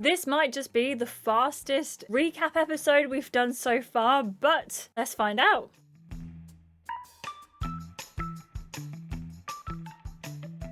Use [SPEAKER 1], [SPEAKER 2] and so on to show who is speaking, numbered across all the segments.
[SPEAKER 1] This might just be the fastest recap episode we've done so far, but let's find out.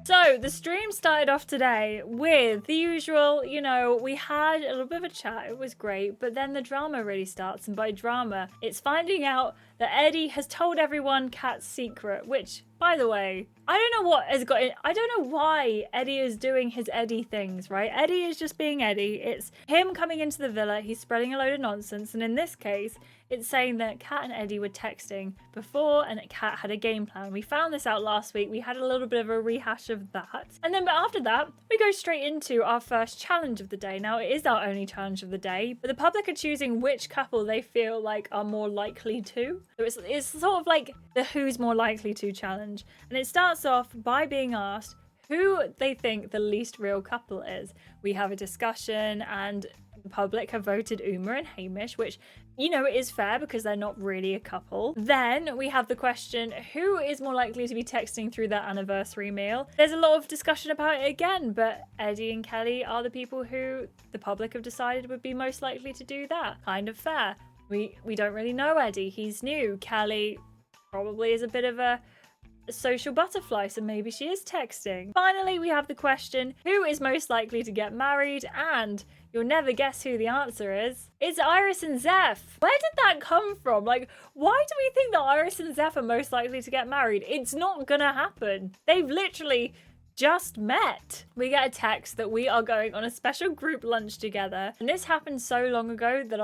[SPEAKER 1] So, the stream started off today with the usual, you know, we had a little bit of a chat, it was great, but then the drama really starts, and by drama, it's finding out that Eddie has told everyone Kat's secret, which, by the way, I don't know what has got in. I don't know why Eddie is doing his Eddie things, right? Eddie is just being Eddie. It's him coming into the villa, he's spreading a load of nonsense, and in this case, it's saying that Kat and Eddie were texting before and that Kat had a game plan. We found this out last week. We had a little bit of a rehash of that. And then but after that, we go straight into our first challenge of the day. Now, it is our only challenge of the day, but the public are choosing which couple they feel like are more likely to. So it's sort of like the who's more likely to challenge. And it starts off by being asked who they think the least real couple is. We have a discussion and the public have voted Uma and Hamish, which, you know, it is fair because they're not really a couple. Then we have the question, who is more likely to be texting through their anniversary meal? There's a lot of discussion about it again, but Eddie and Kelly are the people who the public have decided would be most likely to do that. Kind of fair. We don't really know Eddie. He's new. Kelly probably is a bit of a social butterfly, so maybe she is texting. Finally, we have the question, who is most likely to get married? And you'll never guess who the answer is. It's Iris and Zeph. Where did that come from? Like, why do we think that Iris and Zeph are most likely to get married? It's not gonna happen. They've literally just met. We get a text that we are going on a special group lunch together, and this happened so long ago that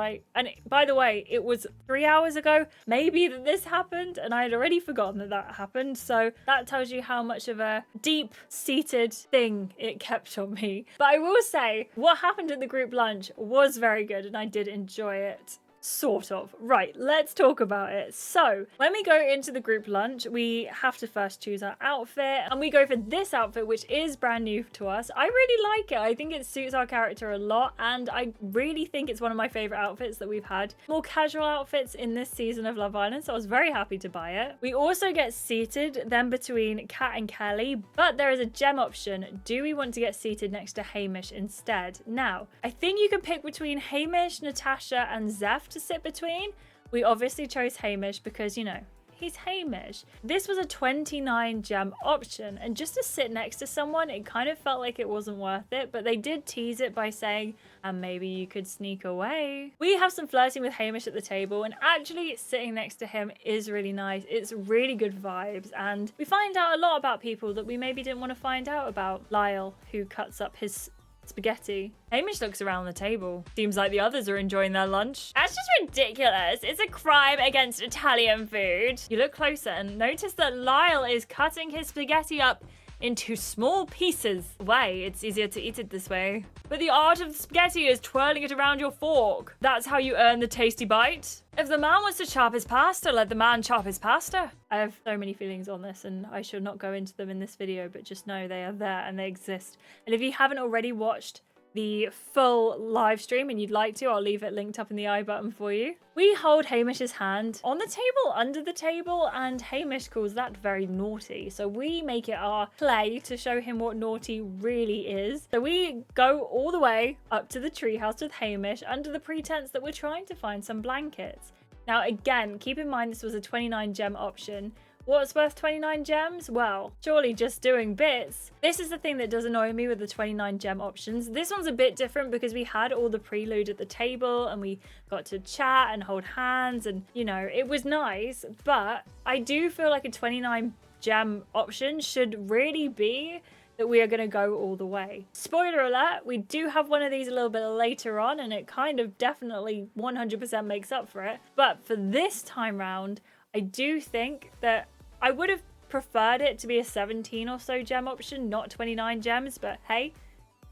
[SPEAKER 1] by the way, it was 3 hours ago maybe that this happened, and I had already forgotten that happened, so that tells you how much of a deep-seated thing it kept on me. But I will say, what happened at the group lunch was very good, and I did enjoy it. Sort of. Right, let's talk about it. So, when we go into the group lunch, we have to first choose our outfit, and we go for this outfit, which is brand new to us. I really like it. I think it suits our character a lot, and I really think it's one of my favorite outfits that we've had. More casual outfits in this season of Love Island, so I was very happy to buy it. We also get seated then between Kat and Kelly, but there is a gem option. Do we want to get seated next to Hamish instead? Now, I think you can pick between Hamish, Natasha, and Zeph to sit between. We obviously chose Hamish because, you know, he's Hamish. This was a 29 gem option, and just to sit next to someone, it kind of felt like it wasn't worth it, but they did tease it by saying, and maybe you could sneak away. We have some flirting with Hamish at the table, and actually sitting next to him is really nice. It's really good vibes, and we find out a lot about people that we maybe didn't want to find out about. Lyle, who cuts up his spaghetti. Hamish looks around the table. Seems like the others are enjoying their lunch. That's just ridiculous. It's a crime against Italian food. You look closer and notice that Lyle is cutting his spaghetti up into small pieces. Way, it's easier to eat it this way. But the art of the spaghetti is twirling it around your fork. That's how you earn the tasty bite. If the man wants to chop his pasta, let the man chop his pasta. I have so many feelings on this, and I should not go into them in this video, but just know they are there and they exist. And if you haven't already watched the full live stream and you'd like to, I'll leave it linked up in the I button for you. We hold Hamish's hand on the table, under the table, and Hamish calls that very naughty. So we make it our play to show him what naughty really is. So we go all the way up to the treehouse with Hamish under the pretense that we're trying to find some blankets. Now again, keep in mind this was a 29 gem option. What's worth 29 gems? Well, surely just doing bits. This is the thing that does annoy me with the 29 gem options. This one's a bit different because we had all the prelude at the table and we got to chat and hold hands and, you know, it was nice. But I do feel like a 29 gem option should really be that we are going to go all the way. Spoiler alert, we do have one of these a little bit later on and it kind of definitely 100% makes up for it. But for this time round, I do think that I would have preferred it to be a 17 or so gem option, not 29 gems, but hey,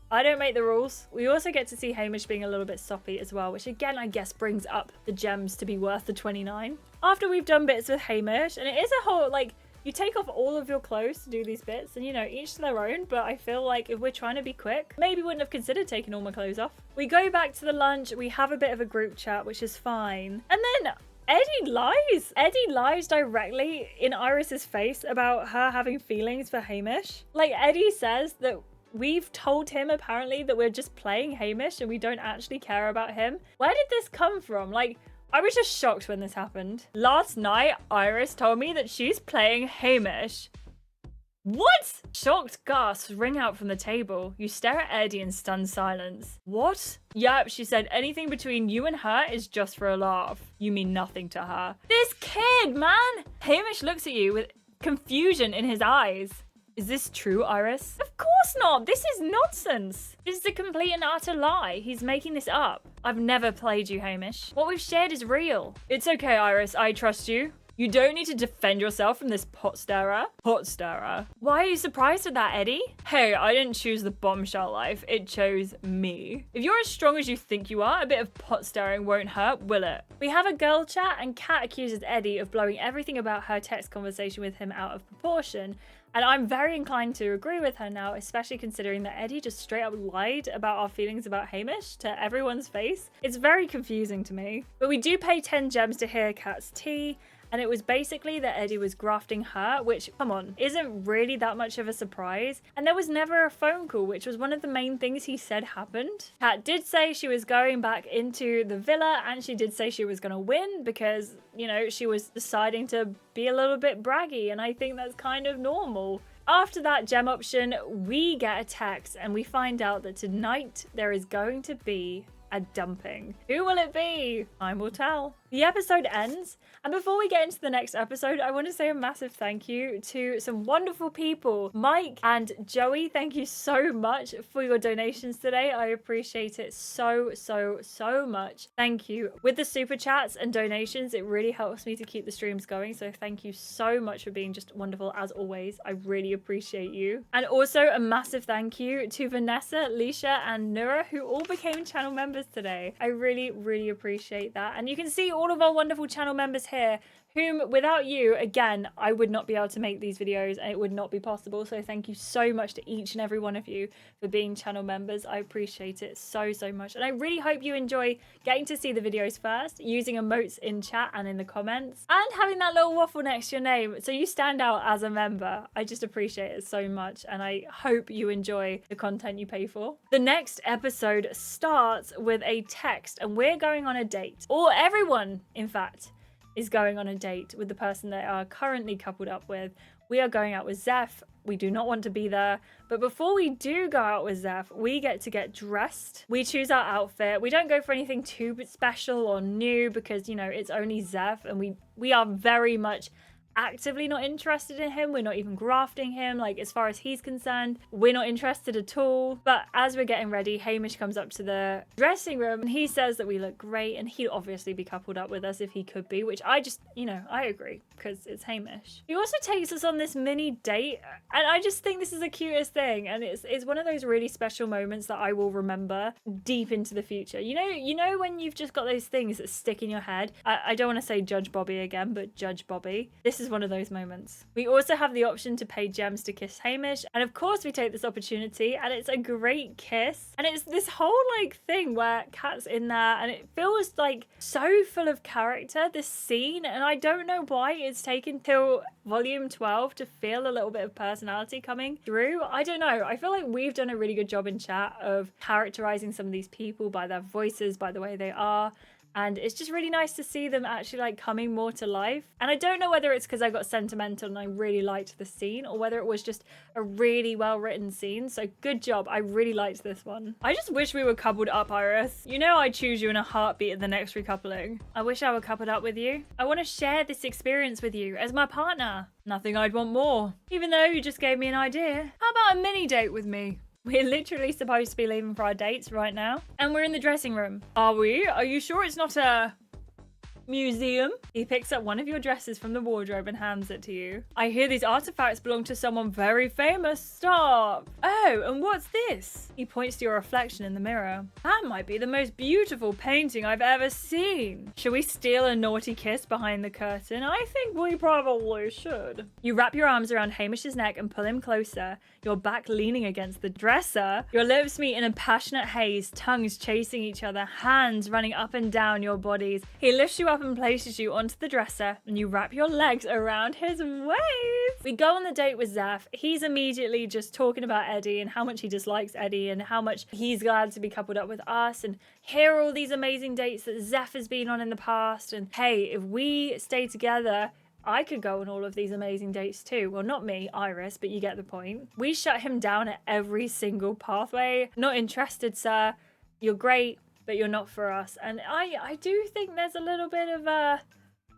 [SPEAKER 1] I don't make the rules. We also get to see Hamish being a little bit soppy as well, which again, I guess brings up the gems to be worth the 29. After we've done bits with Hamish, and it is a whole, like, you take off all of your clothes to do these bits, and you know, each to their own, but I feel like if we're trying to be quick, maybe wouldn't have considered taking all my clothes off. We go back to the lunch, we have a bit of a group chat, which is fine. And then Eddie lies. Eddie lies directly in Iris's face about her having feelings for Hamish. Like, Eddie says that we've told him apparently that we're just playing Hamish and we don't actually care about him. Where did this come from? Like, I was just shocked when this happened. Last night, Iris told me that she's playing Hamish. What? Shocked gasps ring out from the table. You stare at Eddie in stunned silence. What? Yep, she said anything between you and her is just for a laugh. You mean nothing to her. This kid, man! Hamish looks at you with confusion in his eyes. Is this true, Iris? Of course not. This is nonsense. This is a complete and utter lie. He's making this up. I've never played you, Hamish. What we've shared is real. It's okay, Iris. I trust you. You don't need to defend yourself from this pot stirrer. Pot stirrer. Why are you surprised at that, Eddie? Hey, I didn't choose the bombshell life. It chose me. If you're as strong as you think you are, a bit of pot stirring won't hurt, will it? We have a girl chat and Kat accuses Eddie of blowing everything about her text conversation with him out of proportion. And I'm very inclined to agree with her now, especially considering that Eddie just straight up lied about our feelings about Hamish to everyone's face. It's very confusing to me. But we do pay 10 gems to hear Kat's tea. And it was basically that Eddie was grafting her, which, come on, isn't really that much of a surprise. And there was never a phone call, which was one of the main things he said happened. Kat did say she was going back into the villa, and she did say she was going to win because, you know, she was deciding to be a little bit braggy, and I think that's kind of normal. After that gem option, we get a text, and we find out that tonight there is going to be a dumping. Who will it be? Time will tell. The episode ends, and before we get into the next episode, I want to say a massive thank you to some wonderful people. Mike and Joey, thank you so much for your donations today. I appreciate it so much. Thank you. With the super chats and donations, it really helps me to keep the streams going, so thank you so much for being just wonderful as always. I really appreciate you. And also a massive thank you to Vanessa, Leisha, and Nura, who all became channel members today. I really appreciate that. And you can see all of our wonderful channel members here, whom without you, again, I would not be able to make these videos and it would not be possible. So thank you so much to each and every one of you for being channel members. I appreciate it so much. And I really hope you enjoy getting to see the videos first, using emotes in chat and in the comments, and having that little waffle next to your name so you stand out as a member. I just appreciate it so much, and I hope you enjoy the content you pay for. The next episode starts with a text, and we're going on a date. Or everyone, in fact, is going on a date with the person they are currently coupled up with. We are going out with Zeph. We do not want to be there. But before we do go out with Zeph, we get to get dressed. We choose our outfit. We don't go for anything too special or new because, you know, it's only Zeph, and we are very much actively not interested in him. We're not even grafting him. Like, as far as he's concerned, we're not interested at all. But as we're getting ready, Hamish comes up to the dressing room and he says that we look great, and he'd obviously be coupled up with us if he could be, which I just, you know, I agree because it's Hamish. He also takes us on this mini date, and I just think this is the cutest thing, and it's one of those really special moments that I will remember deep into the future. You know when you've just got those things that stick in your head. I don't want to say Judge Bobby again, but Judge Bobby. This is one of those moments. We also have the option to pay gems to kiss Hamish, and of course we take this opportunity, and it's a great kiss, and it's this whole like thing where Kat's in there, and it feels like so full of character, this scene, and I don't know why it's taken till volume 12 to feel a little bit of personality coming through. I don't know. I feel like we've done a really good job in chat of characterizing some of these people by their voices, by the way they are. And it's just really nice to see them actually like coming more to life. And I don't know whether it's because I got sentimental and I really liked the scene, or whether it was just a really well written scene. So good job. I really liked this one. I just wish we were coupled up, Iris. You know I'd choose you in a heartbeat at the next recoupling. I wish I were coupled up with you. I want to share this experience with you as my partner. Nothing I'd want more. Even though you just gave me an idea. How about a mini date with me? We're literally supposed to be leaving for our dates right now. And we're in the dressing room. Are we? Are you sure it's not a museum? He picks up one of your dresses from the wardrobe and hands it to you. I hear these artifacts belong to someone very famous. Stop. Oh, and what's this? He points to your reflection in the mirror. That might be the most beautiful painting I've ever seen. Should we steal a naughty kiss behind the curtain? I think we probably should. You wrap your arms around Hamish's neck and pull him closer, your back leaning against the dresser. Your lips meet in a passionate haze, tongues chasing each other, hands running up and down your bodies. He lifts you up up and places you onto the dresser and you wrap your legs around his waist. We go on the date with Zeph. He's immediately just talking about Eddie and how much he dislikes Eddie and how much he's glad to be coupled up with us, and here are all these amazing dates that Zeph has been on in the past, and hey, if we stay together, I could go on all of these amazing dates too. Well, not me, Iris, but you get the point. We shut him down at every single pathway. Not interested, sir. You're great, but you're not for us. And I do think there's a little bit of a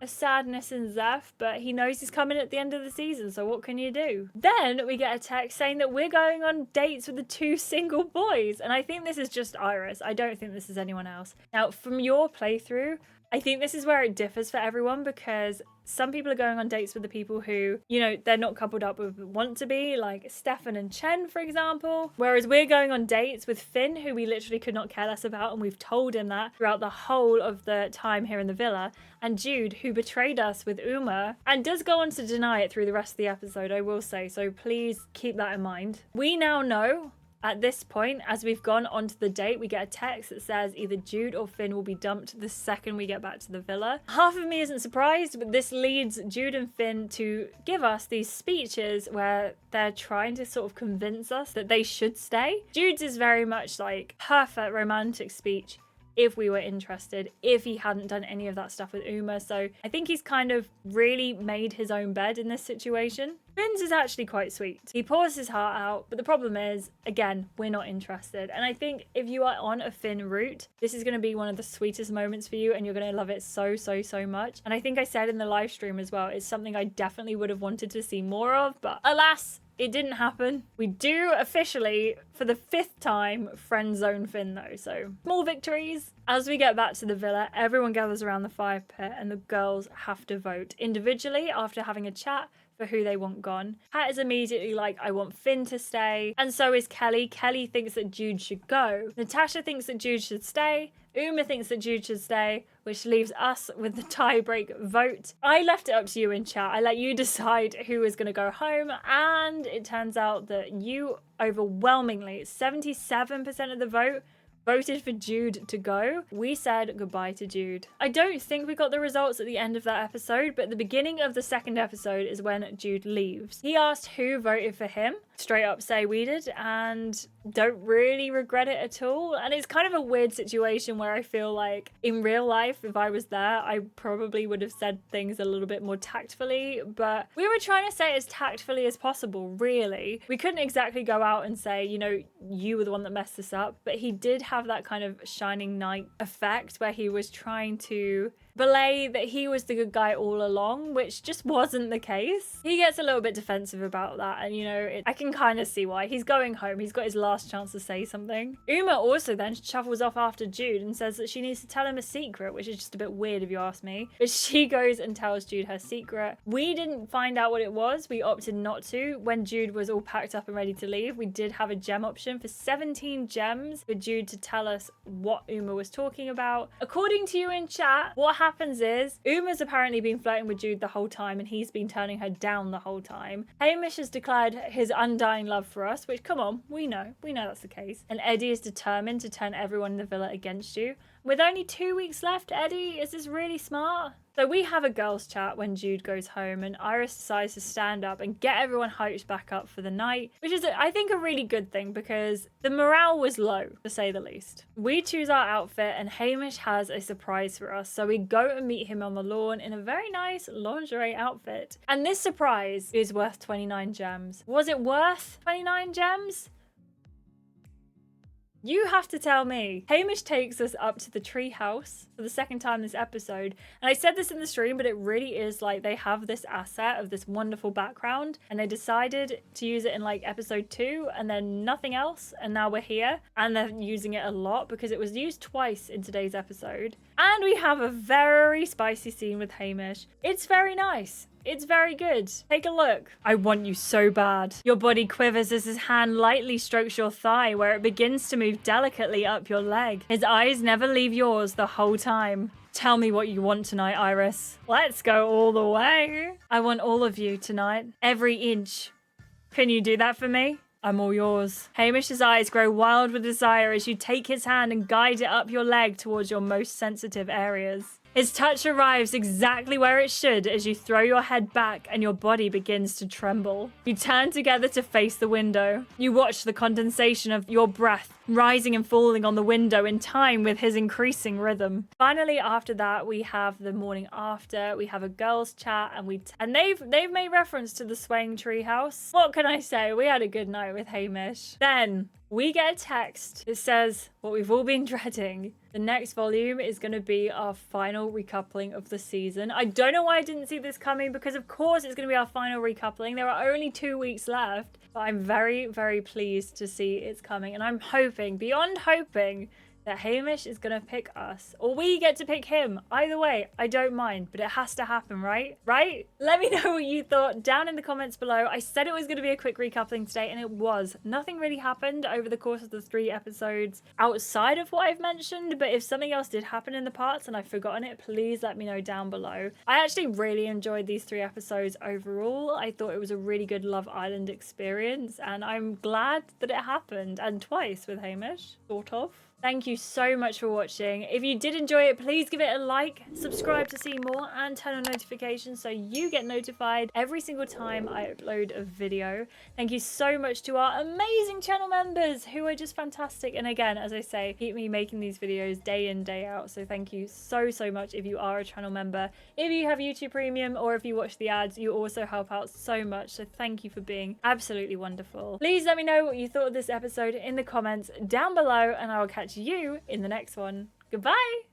[SPEAKER 1] sadness in Zeph, but he knows he's coming at the end of the season, so what can you do? Then we get a text saying that we're going on dates with the 2 single boys, and I think this is just Iris. I don't think this is anyone else. Now, from your playthrough, I think this is where it differs for everyone, because some people are going on dates with the people who, you know, they're not coupled up with, want to be, like Stefan and Chen, for example. Whereas we're going on dates with Finn, who we literally could not care less about, and we've told him that throughout the whole of the time here in the villa. And Jude, who betrayed us with Uma, and does go on to deny it through the rest of the episode, I will say, so please keep that in mind. We now know, at this point, as we've gone onto the date, we get a text that says either Jude or Finn will be dumped the second we get back to the villa. Half of me isn't surprised, but this leads Jude and Finn to give us these speeches where they're trying to sort of convince us that they should stay. Jude's is very much like perfect romantic speech if we were interested, if he hadn't done any of that stuff with Uma. So I think he's kind of really made his own bed in this situation. Finn's is actually quite sweet. He pours his heart out, but the problem is, again, we're not interested. And I think if you are on a Finn route, this is going to be one of the sweetest moments for you, and you're going to love it so, so, so much. And I think I said in the live stream as well, it's something I definitely would have wanted to see more of, but alas, it didn't happen. We do officially, for the 5th time, friend zone Finn though, so small victories. As we get back to the villa, everyone gathers around the fire pit and the girls have to vote individually after having a chat for who they want gone. Pat is immediately like, I want Finn to stay, and so is Kelly. Kelly thinks that Jude should go. Natasha thinks that Jude should stay. Uma thinks that Jude should stay, which leaves us with the tie-break vote. I left it up to you in chat. I let you decide who is going to go home, and it turns out that you overwhelmingly, 77% of the vote, voted for Jude to go. We said goodbye to Jude. I don't think we got the results at the end of that episode, but the beginning of the 2nd episode is when Jude leaves. He asked who voted for him. Straight up say we did, and don't really regret it at all. And it's kind of a weird situation where I feel like in real life, if I was there, I probably would have said things a little bit more tactfully, but we were trying to say it as tactfully as possible, really. We couldn't exactly go out and say, you know, you were the one that messed this up, but he did have that kind of shining knight effect where he was trying to belay that he was the good guy all along, which just wasn't the case. He gets a little bit defensive about that, and you know, I can kind of see why. He's going home. He's got his last chance to say something. Uma also then shuffles off after Jude and says that she needs to tell him a secret, which is just a bit weird if you ask me. But she goes and tells Jude her secret. We didn't find out what it was. We opted not to. When Jude was all packed up and ready to leave, we did have a gem option for 17 gems for Jude to tell us what Uma was talking about. According to you in chat, what happens is Uma's apparently been flirting with Jude the whole time, and he's been turning her down the whole time. Hamish has declared his undying love for us, which, come on, we know that's the case. And Eddie is determined to turn everyone in the villa against you. With only 2 weeks left, Eddie, is this really smart? So we have a girls' chat when Jude goes home, and Iris decides to stand up and get everyone hyped back up for the night, which is, I think, a really good thing because the morale was low, to say the least. We choose our outfit, and Hamish has a surprise for us. So we go and meet him on the lawn in a very nice lingerie outfit. And this surprise is worth 29 gems. Was it worth 29 gems? You have to tell me. Hamish takes us up to the tree house for the 2nd time this episode. And I said this in the stream, but it really is like they have this asset of this wonderful background, and they decided to use it in like episode 2 and then nothing else. And now we're here and they're using it a lot because it was used twice in today's episode. And we have a very spicy scene with Hamish. It's very nice. It's very good. Take a look. I want you so bad. Your body quivers as his hand lightly strokes your thigh where it begins to move delicately up your leg. His eyes never leave yours the whole time. Tell me what you want tonight, Iris. Let's go all the way. I want all of you tonight. Every inch. Can you do that for me? I'm all yours. Hamish's eyes grow wild with desire as you take his hand and guide it up your leg towards your most sensitive areas. His touch arrives exactly where it should as you throw your head back and your body begins to tremble. You turn together to face the window. You watch the condensation of your breath rising and falling on the window in time with his increasing rhythm. Finally, after that, we have the morning after. We have a girls' chat, and they've made reference to the swaying treehouse. What can I say? We had a good night with Hamish. Then we get a text that says what we've all been dreading. The next volume is going to be our final recoupling of the season. I don't know why I didn't see this coming, because of course it's going to be our final recoupling. There are only 2 weeks left, but I'm very, very pleased to see it's coming. And I'm hoping, beyond hoping, that Hamish is going to pick us, or we get to pick him. Either way, I don't mind, but it has to happen, right? Right? Let me know what you thought down in the comments below. I said it was going to be a quick recoupling today, and it was. Nothing really happened over the course of the 3 episodes outside of what I've mentioned, but if something else did happen in the parts and I've forgotten it, please let me know down below. I actually really enjoyed these 3 episodes overall. I thought it was a really good Love Island experience, and I'm glad that it happened, and twice with Hamish, sort of. Thank you so much for watching. If you did enjoy it, please give it a like, subscribe to see more, and turn on notifications so you get notified every single time I upload a video. Thank you so much to our amazing channel members who are just fantastic. And again, as I say, keep me making these videos day in, day out. So thank you so, so much if you are a channel member. If you have YouTube Premium or if you watch the ads, you also help out so much. So thank you for being absolutely wonderful. Please let me know what you thought of this episode in the comments down below, and I will catch you in the next one. Goodbye!